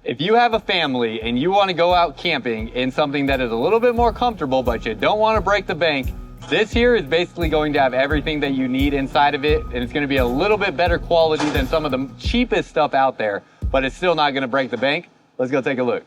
If you have a family and you want to go out camping in something that is a little bit more comfortable, but you don't want to break the bank, this here is basically going to have everything that you need inside of it, and it's going to be a little bit better quality than some of the cheapest stuff out there, but it's still not going to break the bank. Let's go take a look.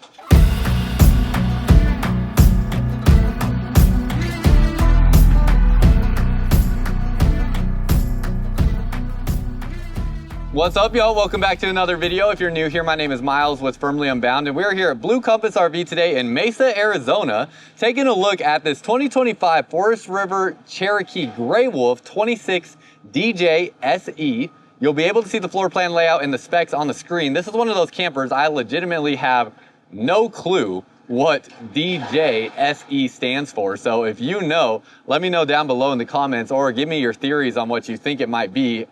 What's up, y'all? Welcome back to another video. If you're new here, my name is Myles with Firmly Unbound, and we're here at Blue Compass RV today in Mesa, Arizona, taking a look at this 2025 Forest River Cherokee Gray Wolf 26 DJ SE. You'll be able to see the floor plan layout and the specs on the screen. This is one of those campers I legitimately have no clue what DJ SE stands for. So if you know, let me know down below in the comments, or give me your theories on what you think it might be.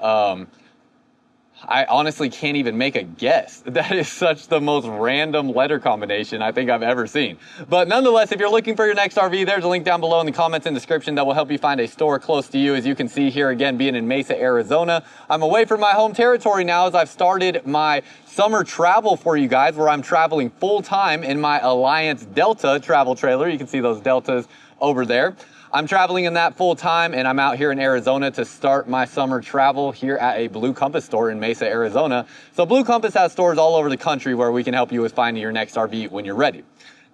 I honestly can't even make a guess. That is such the most random letter combination I think I've ever seen. But nonetheless, if you're looking for your next RV, there's a link down below in the comments and description that will help you find a store close to you. As you can see here, again, being in Mesa, Arizona, I'm away from my home territory now as I've started my summer travel for you guys, where I'm traveling full time in my Alliance Delta travel trailer. You can see those Deltas over there. I'm traveling in that full time, and I'm out here in Arizona to start my summer travel here at a Blue Compass store in Mesa, Arizona. So Blue Compass has stores all over the country where we can help you with finding your next RV when you're ready.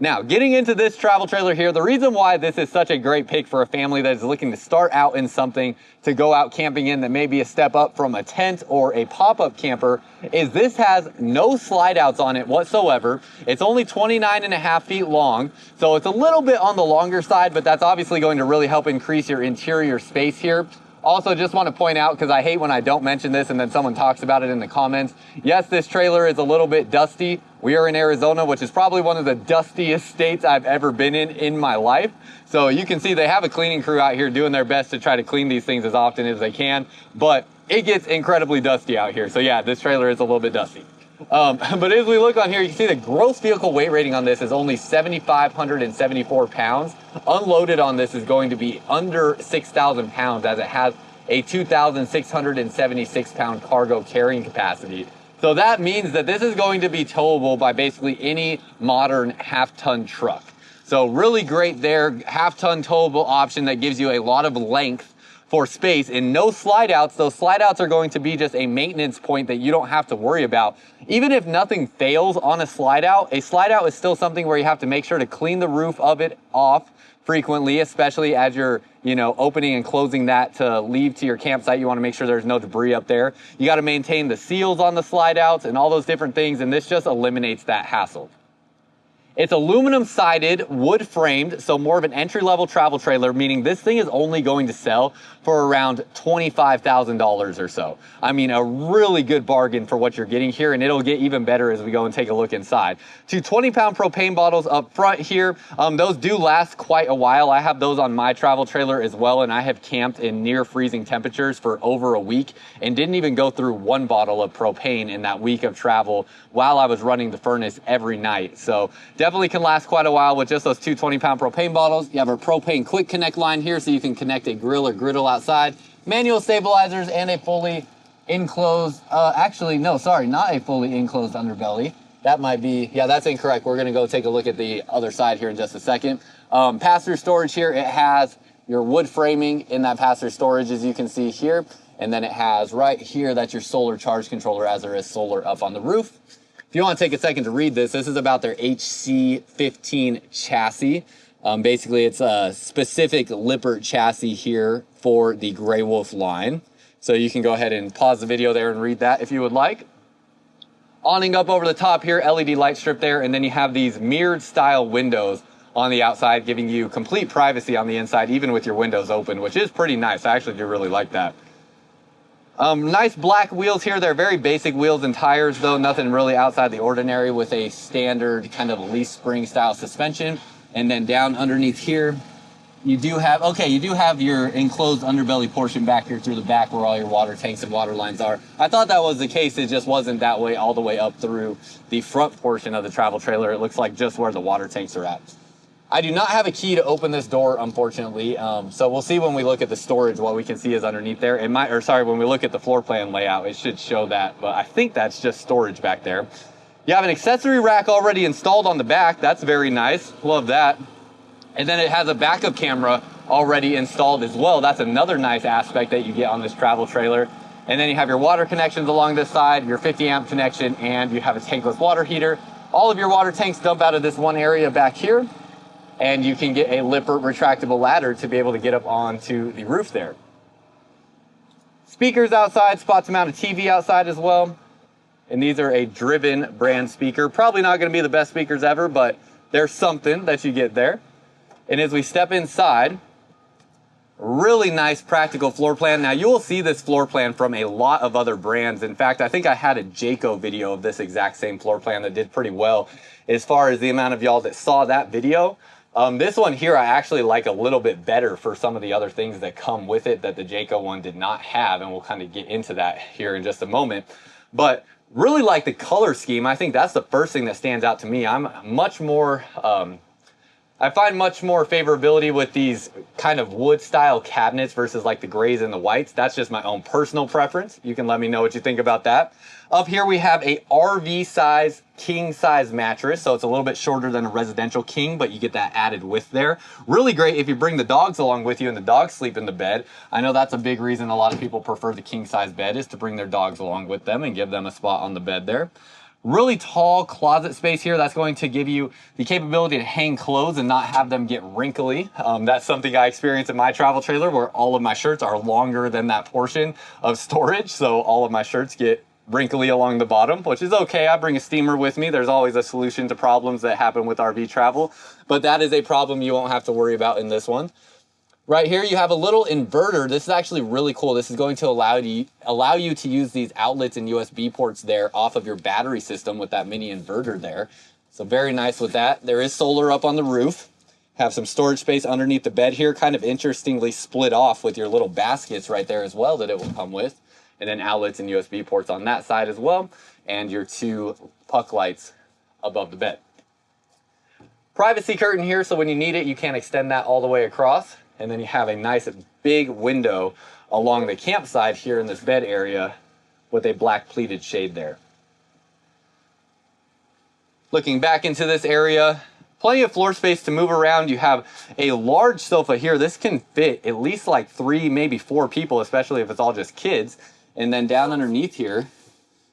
Now, getting into this travel trailer here, the reason why this is such a great pick for a family that is looking to start out in something to go out camping in that may be a step up from a tent or a pop-up camper is this has no slide outs on it whatsoever. It's only 29.5 feet long, so it's a little bit on the longer side, but that's obviously going to really help increase your interior space here. Also, just want to point out, because I hate when I don't mention this and then someone talks about it in the comments. Yes, this trailer is a little bit dusty. We are in Arizona, which is probably one of the dustiest states I've ever been in my life. So you can see they have a cleaning crew out here doing their best to try to clean these things as often as they can, but it gets incredibly dusty out here. So yeah, this trailer is a little bit dusty. But as we look on here, you can see the gross vehicle weight rating on this is only 7,574 pounds. Unloaded on this is going to be under 6,000 pounds, as it has a 2,676 pound cargo carrying capacity. So that means that this is going to be towable by basically any modern half-ton truck. So really great there, half-ton towable option that gives you a lot of length for space and no slide outs. Those slide outs are going to be just a maintenance point that you don't have to worry about. Even if nothing fails on a slide out is still something where you have to make sure to clean the roof of it off frequently, especially as you're, opening and closing that to leave to your campsite. You want to make sure there's no debris up there. You got to maintain the seals on the slide outs and all those different things, and this just eliminates that hassle. It's aluminum sided, wood framed, so more of an entry-level travel trailer, meaning this thing is only going to sell for around $25,000 or so. I mean, a really good bargain for what you're getting here, and it'll get even better as we go and take a look inside. 2 20-pound propane bottles up front here. Those do last quite a while. I have those on my travel trailer as well, and I have camped in near freezing temperatures for over a week and didn't even go through 1 bottle of propane in that week of travel while I was running the furnace every night. So definitely can last quite a while with just those 2 20-pound propane bottles. You have a propane quick connect line here, so you can connect a grill or griddle outside. Manual stabilizers and a fully enclosed, actually, no, sorry, not a fully enclosed underbelly. That might be, yeah, that's incorrect. We're gonna go take a look at the other side here in just a second. Pass-through storage here, it has your wood framing in that pass-through storage, as you can see here. And then it has right here, that's your solar charge controller, as there is solar up on the roof. If you want to take a second to read this, this is about their HC15 chassis. Basically, it's a specific Lippert chassis here for the Gray Wolf line. So you can go ahead and pause the video there and read that if you would like. Awning up over the top here, LED light strip there, and then you have these mirrored style windows on the outside, giving you complete privacy on the inside, even with your windows open, which is pretty nice. I actually do really like that. Nice black wheels here. They're very basic wheels and tires, though nothing really outside the ordinary, with a standard kind of leaf spring style suspension. And then down underneath here, you do have your enclosed underbelly portion back here through the back where all your water tanks and water lines are. I thought that was the case. It just wasn't that way all the way up through the front portion of the travel trailer. It looks like just where the water tanks are at. I do not have a key to open this door, unfortunately. So we'll see when we look at the storage what we can see is underneath there. When we look at the floor plan layout, it should show that, but I think that's just storage back there. You have an accessory rack already installed on the back. That's very nice. Love that. And then it has a backup camera already installed as well. That's another nice aspect that you get on this travel trailer. And then you have your water connections along this side, your 50 amp connection, and you have a tankless water heater. All of your water tanks dump out of this one area back here, and you can get a Lippert retractable ladder to be able to get up onto the roof there. Speakers outside, spot to mount a TV outside as well. And these are a Driven brand speaker. Probably not gonna be the best speakers ever, but there's something that you get there. And as we step inside, really nice practical floor plan. Now you will see this floor plan from a lot of other brands. In fact, I think I had a Jayco video of this exact same floor plan that did pretty well as far as the amount of y'all that saw that video. This one here I actually like a little bit better for some of the other things that come with it that the Jayco one did not have, and we'll kind of get into that here in just a moment. But really like the color scheme. I think that's the first thing that stands out to me. I'm much more I find much more favorability with these kind of wood style cabinets versus like the grays and the whites. That's just my own personal preference. You can let me know what you think about that. Up here we have a RV size, king size mattress. So it's a little bit shorter than a residential king, but you get that added width there. Really great if you bring the dogs along with you and the dogs sleep in the bed. I know that's a big reason a lot of people prefer the king size bed, is to bring their dogs along with them and give them a spot on the bed there. Really tall closet space here. That's going to give you the capability to hang clothes and not have them get wrinkly. That's something I experienced in my travel trailer, where all of my shirts are longer than that portion of storage. So all of my shirts get wrinkly along the bottom, which is okay. I bring a steamer with me. There's always a solution to problems that happen with RV travel, but that is a problem you won't have to worry about in this one. Right here, you have a little inverter. This is actually really cool. This is going to allow you to use these outlets and USB ports there off of your battery system with that mini inverter there. So very nice with that. There is solar up on the roof. Have some storage space underneath the bed here, kind of interestingly split off with your little baskets right there as well that it will come with. And then outlets and USB ports on that side as well. And your two puck lights above the bed. Privacy curtain here, so when you need it, you can extend that all the way across. And then you have a nice big window along the campsite here in this bed area with a black pleated shade there. Looking back into this area, plenty of floor space to move around. You have a large sofa here. This can fit at least like 3, maybe 4 people, especially if it's all just kids. And then down underneath here,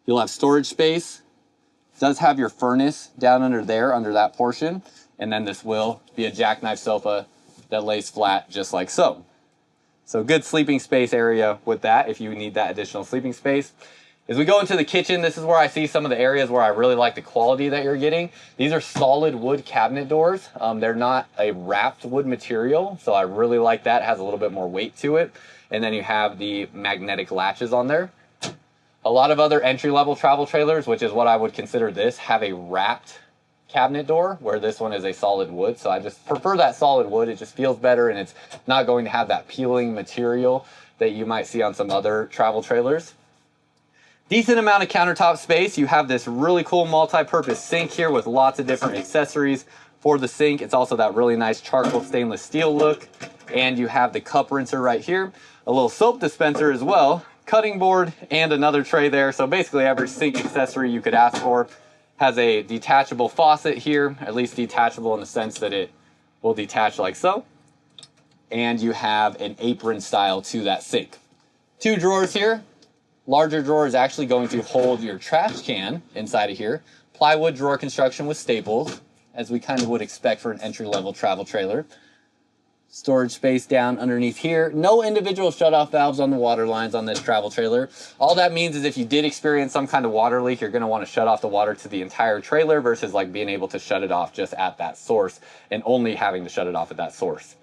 you'll have storage space. It does have your furnace down under there, under that portion. And then this will be a jackknife sofa that lays flat just like so. So good sleeping space area with that if you need that additional sleeping space. As we go into the kitchen, this is where I see some of the areas where I really like the quality that you're getting. These are solid wood cabinet doors. They're not a wrapped wood material, so I really like that. It has a little bit more weight to it. And then you have the magnetic latches on there. A lot of other entry-level travel trailers, which is what I would consider this, have a wrapped cabinet door, where this one is a solid wood. So I just prefer that solid wood. It just feels better, and it's not going to have that peeling material that you might see on some other travel trailers. Decent amount of countertop space. You have this really cool multi-purpose sink here with lots of different accessories for the sink. It's also that really nice charcoal stainless steel look. And you have the cup rinser right here, a little soap dispenser as well, cutting board, and another tray there. So basically every sink accessory you could ask for. Has a detachable faucet here, at least detachable in the sense that it will detach like so. And you have an apron style to that sink. 2 drawers here. Larger drawer is actually going to hold your trash can inside of here. Plywood drawer construction with staples, as we kind of would expect for an entry-level travel trailer. Storage space down underneath here. No individual shutoff valves on the water lines on this travel trailer. All that means is if you did experience some kind of water leak, you're going to want to shut off the water to the entire trailer versus like being able to shut it off just at that source and only having to shut it off at that source.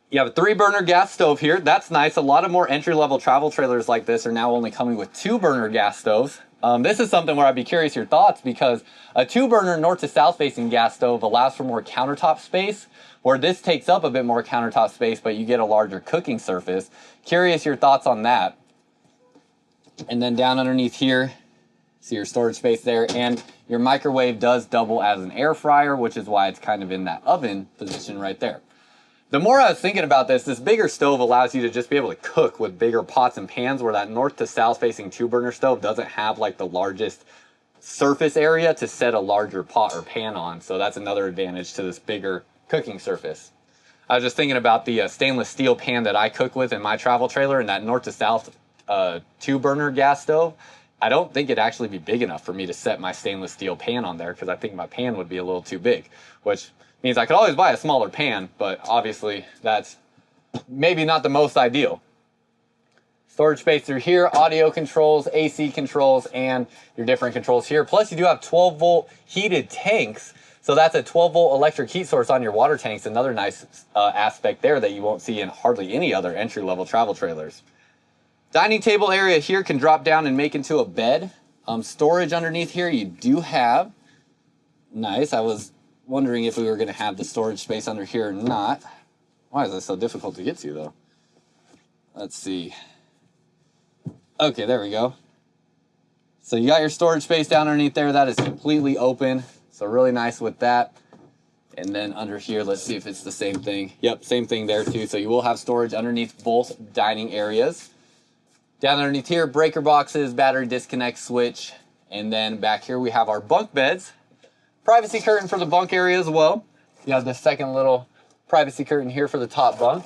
You have a 3-burner gas stove here. That's nice. A lot of more entry-level travel trailers like this are now only coming with 2-burner gas stoves. This is something where I'd be curious your thoughts, because a 2-burner north to south facing gas stove allows for more countertop space, where this takes up a bit more countertop space, but you get a larger cooking surface. Curious your thoughts on that. And then down underneath here, see your storage space there, and your microwave does double as an air fryer, which is why it's kind of in that oven position right there. The more I was thinking about this bigger stove allows you to just be able to cook with bigger pots and pans, where that north to south facing 2-burner stove doesn't have like the largest surface area to set a larger pot or pan on. So that's another advantage to this bigger cooking surface. I was just thinking about the stainless steel pan that I cook with in my travel trailer, and that north to south 2-burner gas stove. I don't think it'd actually be big enough for me to set my stainless steel pan on there, because I think my pan would be a little too big, which means I could always buy a smaller pan, but obviously that's maybe not the most ideal. Storage space through here, audio controls, AC controls, and your different controls here. Plus you do have 12-volt heated tanks. So that's a 12-volt electric heat source on your water tanks. Another nice aspect there that you won't see in hardly any other entry-level travel trailers. Dining table area here can drop down and make into a bed. Storage underneath here you do have. Nice. I was wondering if we were going to have the storage space under here or not. Why is that so difficult to get to, though? Let's see. Okay, there we go. So you got your storage space down underneath there. That is completely open. So really nice with that. And then under here, let's see if it's the same thing. Yep, same thing there too. So you will have storage underneath both dining areas. Down underneath here, breaker boxes, battery disconnect switch. And then back here we have our bunk beds. Privacy curtain for the bunk area as well. You have the second little privacy curtain here for the top bunk.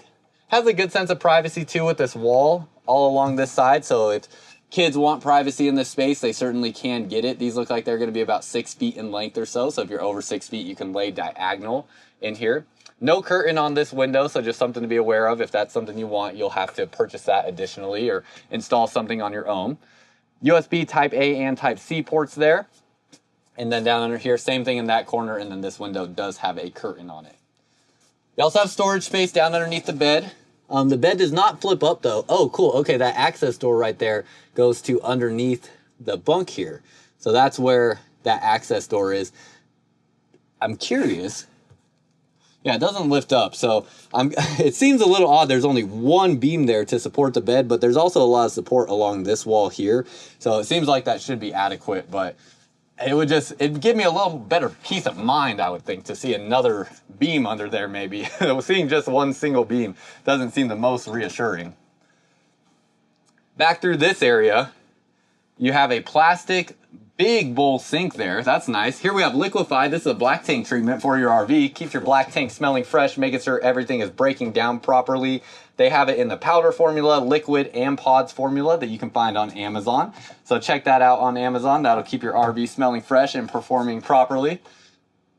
Has a good sense of privacy too with this wall all along this side. So if kids want privacy in this space, they certainly can get it. These look like they're going to be about 6 feet in length or so. So if you're over 6 feet, you can lay diagonal in here. No curtain on this window, so just something to be aware of. If that's something you want, you'll have to purchase that additionally or install something on your own. USB Type A and Type C ports there. And then down under here, same thing in that corner, and then this window does have a curtain on it. You also have storage space down underneath the bed. The bed does not flip up though. Oh, cool. Okay, that access door right there goes to underneath the bunk here. So that's where that access door is. I'm curious. Yeah, it doesn't lift up. So it seems a little odd. There's only one beam there to support the bed, but there's also a lot of support along this wall here. So it seems like that should be adequate, but it'd give me a little better peace of mind, I would think, to see another beam under there maybe. Seeing just one single beam doesn't seem the most reassuring. Back through this area, you have a plastic big bowl sink there. That's nice. Here we have liquefied. This is a black tank treatment for your RV. Keeps your black tank smelling fresh, making sure everything is breaking down properly. They have it in the powder formula, liquid, and pods formula that you can find on Amazon. So check that out on Amazon. That'll keep your RV smelling fresh and performing properly.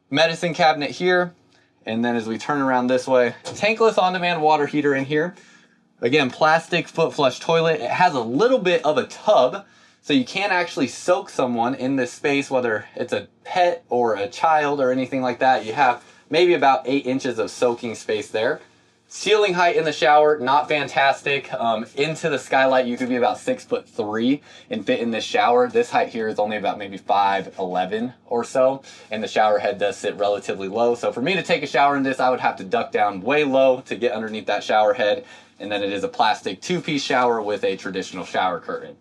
Medicine cabinet here. And then as we turn around this way, tankless on-demand water heater in here. Again, plastic foot flush toilet. It has a little bit of a tub, so you can actually soak someone in this space, whether it's a pet or a child or anything like that. You have maybe about 8 inches of soaking space there. Ceiling height in the shower, not fantastic. Into the skylight, you could be about 6'3" and fit in this shower. This height here is only about maybe 5'11" or so, and the shower head does sit relatively low. So for me to take a shower in this, I would have to duck down way low to get underneath that shower head. And then it is a plastic 2-piece shower with a traditional shower curtain.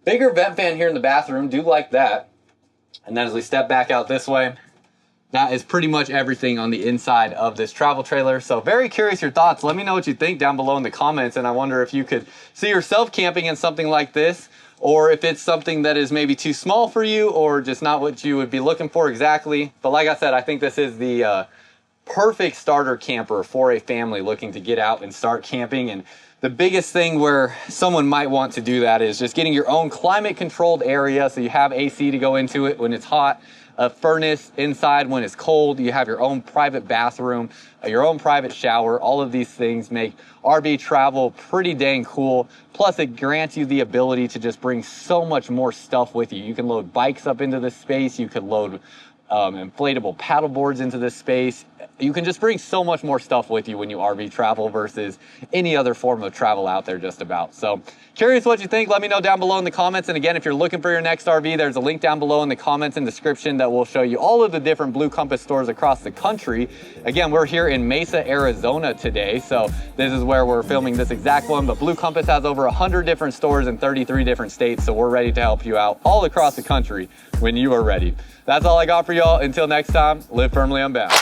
Bigger vent fan here in the bathroom, do like that. And then as we step back out this way, that is pretty much everything on the inside of this travel trailer. So very curious your thoughts. Let me know what you think down below in the comments. And I wonder if you could see yourself camping in something like this, or if it's something that is maybe too small for you or just not what you would be looking for exactly. But like I said, I think this is the perfect starter camper for a family looking to get out and start camping. And the biggest thing where someone might want to do that is just getting your own climate controlled area. So you have AC to go into it when it's hot, a furnace inside when it's cold. You have your own private bathroom, your own private shower. All of these things make RV travel pretty dang cool. Plus it grants you the ability to just bring so much more stuff with you. You can load bikes up into this space. You could load inflatable paddle boards into this space. You can just bring so much more stuff with you when you RV travel versus any other form of travel out there just about. So curious what you think. Let me know down below in the comments. And again, if you're looking for your next RV, there's a link down below in the comments and description that will show you all of the different Blue Compass stores across the country. Again, we're here in Mesa, Arizona today. So this is where we're filming this exact one, but Blue Compass has over 100 different stores in 33 different states. So we're ready to help you out all across the country when you are ready. That's all I got for y'all. Until next time, live firmly unbound.